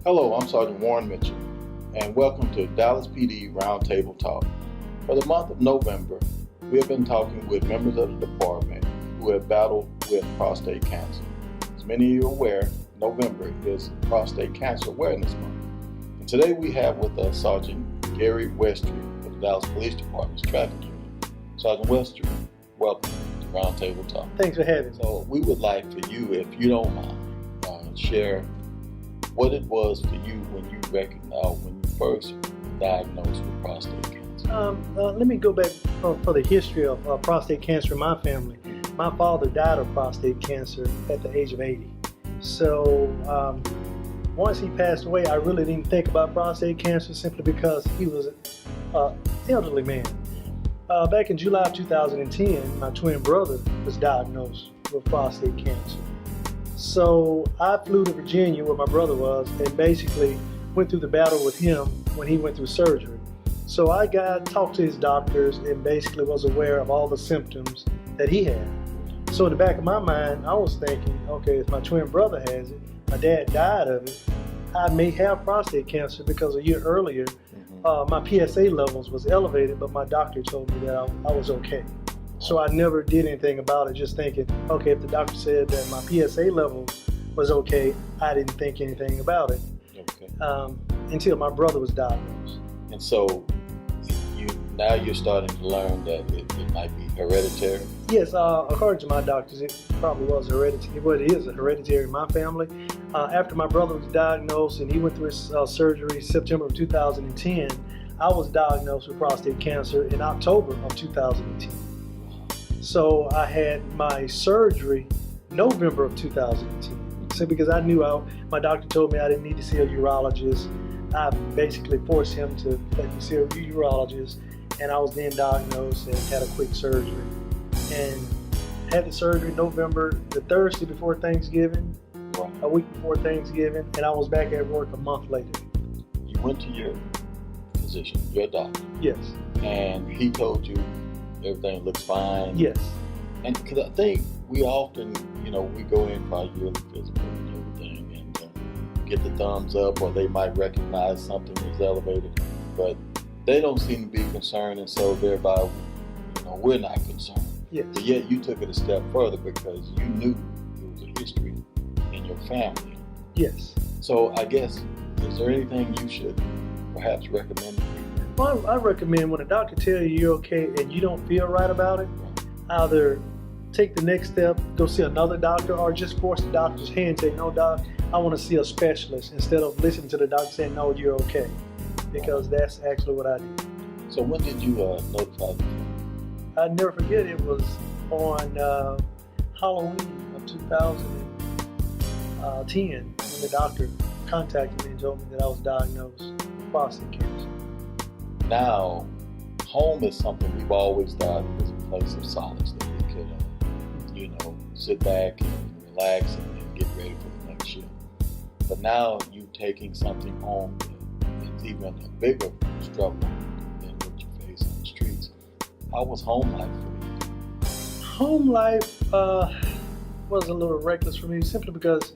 Hello, I'm Sergeant Warren Mitchell, and welcome to Dallas PD Roundtable Talk. For the month of November, we have been talking with members of the department who have battled with prostate cancer. As many of you are aware, November is Prostate Cancer Awareness Month. And today we have with us Sergeant Gerry Westry of the Dallas Police Department's Traffic Unit. Sergeant Westry, welcome to Roundtable Talk. Thanks for having me. So we would like for you, if you don't mind, share what it was for you when you first diagnosed with prostate cancer. Let me go back for the history of prostate cancer in my family. My father died of prostate cancer at the age of 80. So once he passed away, I really didn't think about prostate cancer simply because he was an elderly man. Back in July of 2010, my twin brother was diagnosed with prostate cancer. So I flew to Virginia where my brother was and basically went through the battle with him when he went through surgery. So I talked to his doctors and basically was aware of all the symptoms that he had. So in the back of my mind, I was thinking, okay, if my twin brother has it, my dad died of it, I may have prostate cancer because a year earlier, my PSA levels was elevated, but my doctor told me that I was okay. So I never did anything about it, just thinking, okay, if the doctor said that my PSA level was okay, I didn't think anything about it. Okay. Until my brother was diagnosed. And so now you're starting to learn that it might be hereditary? Yes, according to my doctors, it probably was hereditary. Well, it is hereditary in my family. After my brother was diagnosed and he went through his surgery September of 2010, I was diagnosed with prostate cancer in October of 2010. So I had my surgery November of 2010. So because I knew my doctor told me I didn't need to see a urologist, I basically forced him to let me see a urologist, and I was then diagnosed and had a quick surgery. And had the surgery November, the Thursday before Thanksgiving, a week before Thanksgiving, and I was back at work a month later. You went to your physician, your doctor. Yes. And he told you everything looks fine. Yes. And because I think we often, we go in for our yearly physical and everything and get the thumbs up, or they might recognize something is elevated, but they don't seem to be concerned, and so thereby, we're not concerned. Yes. But yet you took it a step further because you knew there was a history in your family. Yes. So I guess, is there anything you should perhaps recommend to people? Well, I recommend when a doctor tells you you're okay and you don't feel right about it, either take the next step, go see another doctor, or just force the doctor's hand and say, no, doc, I want to see a specialist, instead of listening to the doctor saying, no, you're okay. Because that's actually what I did. So when did you notify the family? I'll never forget, it was on Halloween of 2010 when the doctor contacted me and told me that I was diagnosed with prostate cancer. Now, home is something we've always thought was a place of solace that we could, sit back and relax and get ready for the next shift. But now you're taking something home that's even a bigger struggle than what you face on the streets. How was home life for you? Home life was a little reckless for me, simply because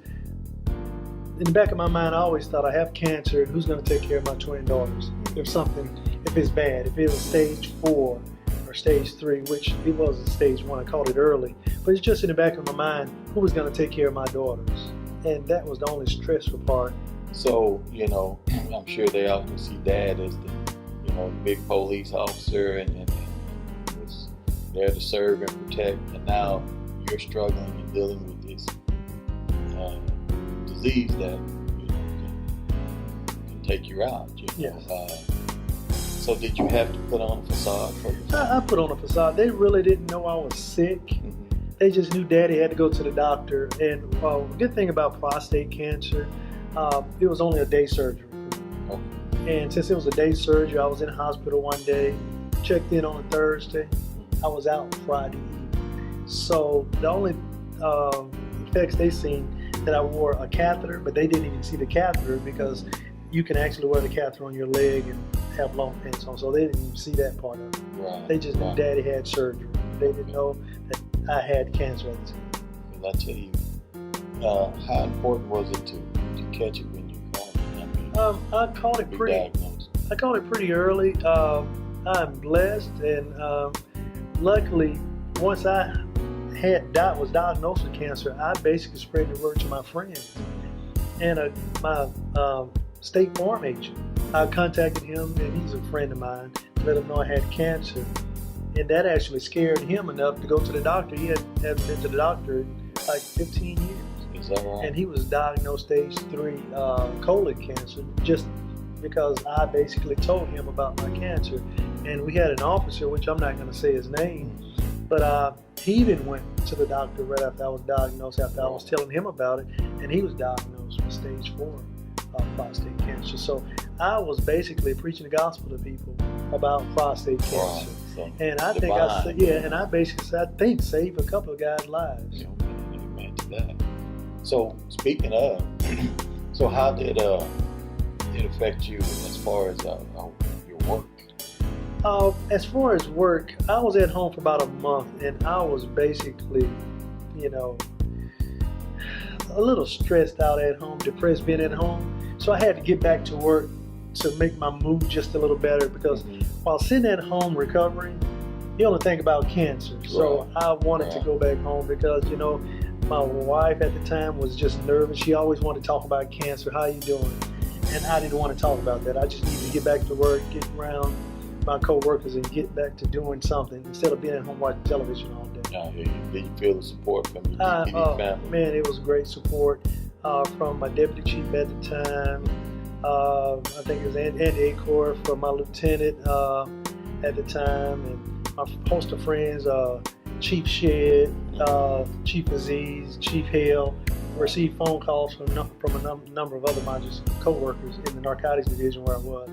in the back of my mind, I always thought, I have cancer, who's going to take care of my twin daughters? If it's bad, if it was stage 4 or stage 3, which it was stage 1, I called it early, but it's just in the back of my mind, who was going to take care of my daughters? And that was the only stressful part. So, I'm sure they often see Dad as the, big police officer and was there to serve and protect, and now you're struggling and dealing with this disease that can take you out. Yes. So did you have to put on a facade for yourself? I put on a facade. They really didn't know I was sick. Mm-hmm. They just knew Daddy had to go to the doctor. And the good thing about prostate cancer, it was only a day surgery. Okay. And since it was a day surgery, I was in the hospital one day, checked in on a Thursday. I was out Friday evening. So the only effects they seen, that I wore a catheter, but they didn't even see the catheter because you can actually wear the catheter on your leg and have long pants on. So they didn't even see that part of it. Right. They just knew Daddy had surgery. They didn't know that I had cancer at the time. Well, I tell you, how important was it to catch it when you caught it? I I caught it be pretty. diagnosed? I caught it pretty early. I'm blessed, and luckily, once I was diagnosed with cancer, I basically spread the word to my friends and my State Farm agent. I contacted him, and he's a friend of mine, to let him know I had cancer, and that actually scared him enough to go to the doctor. He hadn't been to the doctor in like 15 years. Is that right? And he was diagnosed stage 3 colon cancer just because I basically told him about my cancer. And we had an officer, which I'm not going to say his name, but he even went to the doctor right after I was diagnosed, after I was telling him about it, and he was diagnosed with stage 4 prostate cancer. So I was basically preaching the gospel to people about prostate cancer. So and I think I saved a couple of guys' lives. Amen to that. So speaking of, so how did it affect you as far as your work? As far as work, I was at home for about a month, and I was basically, a little stressed out at home, depressed being at home. So I had to get back to work to make my mood just a little better, because while sitting at home recovering, you only think about cancer. So I wanted to go back home because, my wife at the time was just nervous. She always wanted to talk about cancer. How you doing? And I didn't want to talk about that. I just needed to get back to work, get around my co-workers, and get back to doing something instead of being at home watching television all day. I hear you. Did you feel the support from your DPD family? Man, it was great support from my deputy chief at the time. I think it was Andy Acor, from my lieutenant at the time, and my host of friends, Chief Shed, Chief Aziz, Chief Hale. Received phone calls from a number of other my co-workers in the narcotics division where I was.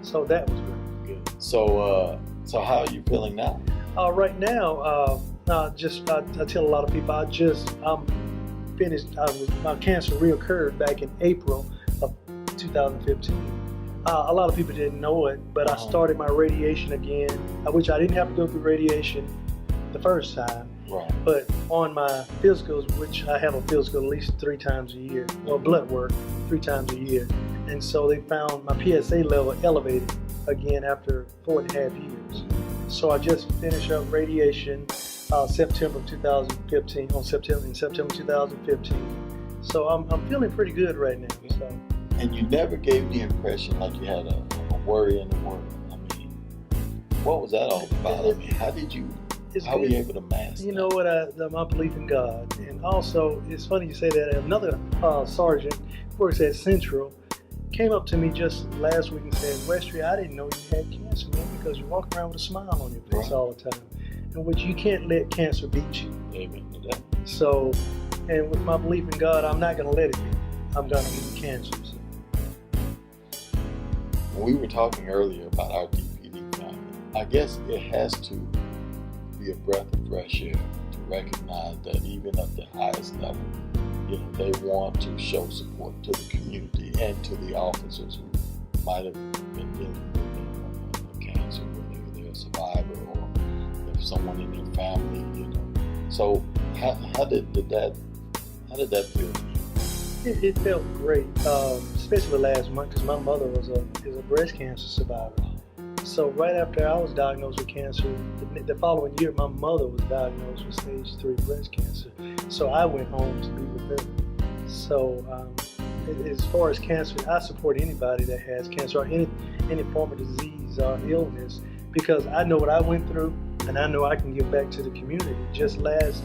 So that was great. Good. So how are you feeling now? Right now, I tell a lot of people I'm finished. My cancer reoccurred back in April of 2015. A lot of people didn't know it, but I started my radiation again, which I didn't have to go through radiation the first time. Right. But on my physicals, which I have a physical at least 3 times a year, or blood work 3 times a year, and so they found my PSA level elevated again after 4.5 years. So I just finished up radiation September 2015, in September 2015. So I'm feeling pretty good right now. So. And you never gave the impression like you had a worry in the world. I mean, what was that all about? I mean, how were you able to master? You know what? My belief in God, and also it's funny you say that. Another sergeant who works at Central came up to me just last week and said, "Westry, I didn't know you had cancer, man, because you walk around with a smile on your face all the time, in which you can't let cancer beat you." Amen to that. So, and with my belief in God, I'm not going to let it beat me. I'm going to beat cancer. So. When we were talking earlier about our DPD family, I guess it has to be a breath of fresh air to recognize that even at the highest level, they want to show support to the community and to the officers who might have been dealing with cancer, whether they're a survivor or if someone in their family, So how did that feel to you? It felt great, especially last month, because my mother is a breast cancer survivor. So right after I was diagnosed with cancer, the following year, my mother was diagnosed with stage 3 breast cancer. So I went home to be with her. So as far as cancer, I support anybody that has cancer or any form of disease or illness, because I know what I went through, and I know I can give back to the community. Just last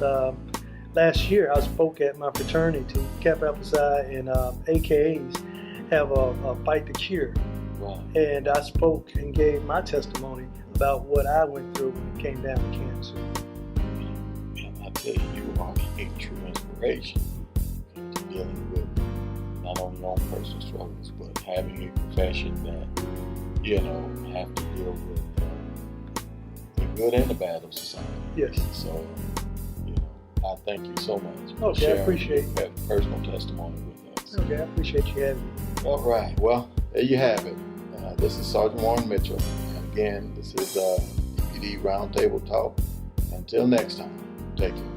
year, I spoke at my fraternity, Kappa Alpha Psi and AKAs have a Fight the Cure. Wow. And I spoke and gave my testimony about what I went through when it came down to cancer. And I tell you are a true inspiration to dealing with not only your own personal struggles, but having a profession that, have to deal with the good and the bad of society. Yes. So, I thank you so much for Okay, sharing I appreciate your personal testimony with us. Okay, I appreciate you having me. All right. Well, there you have it. This is Sergeant Warren Mitchell. And again, this is DPD Roundtable Talk. Until next time, take care.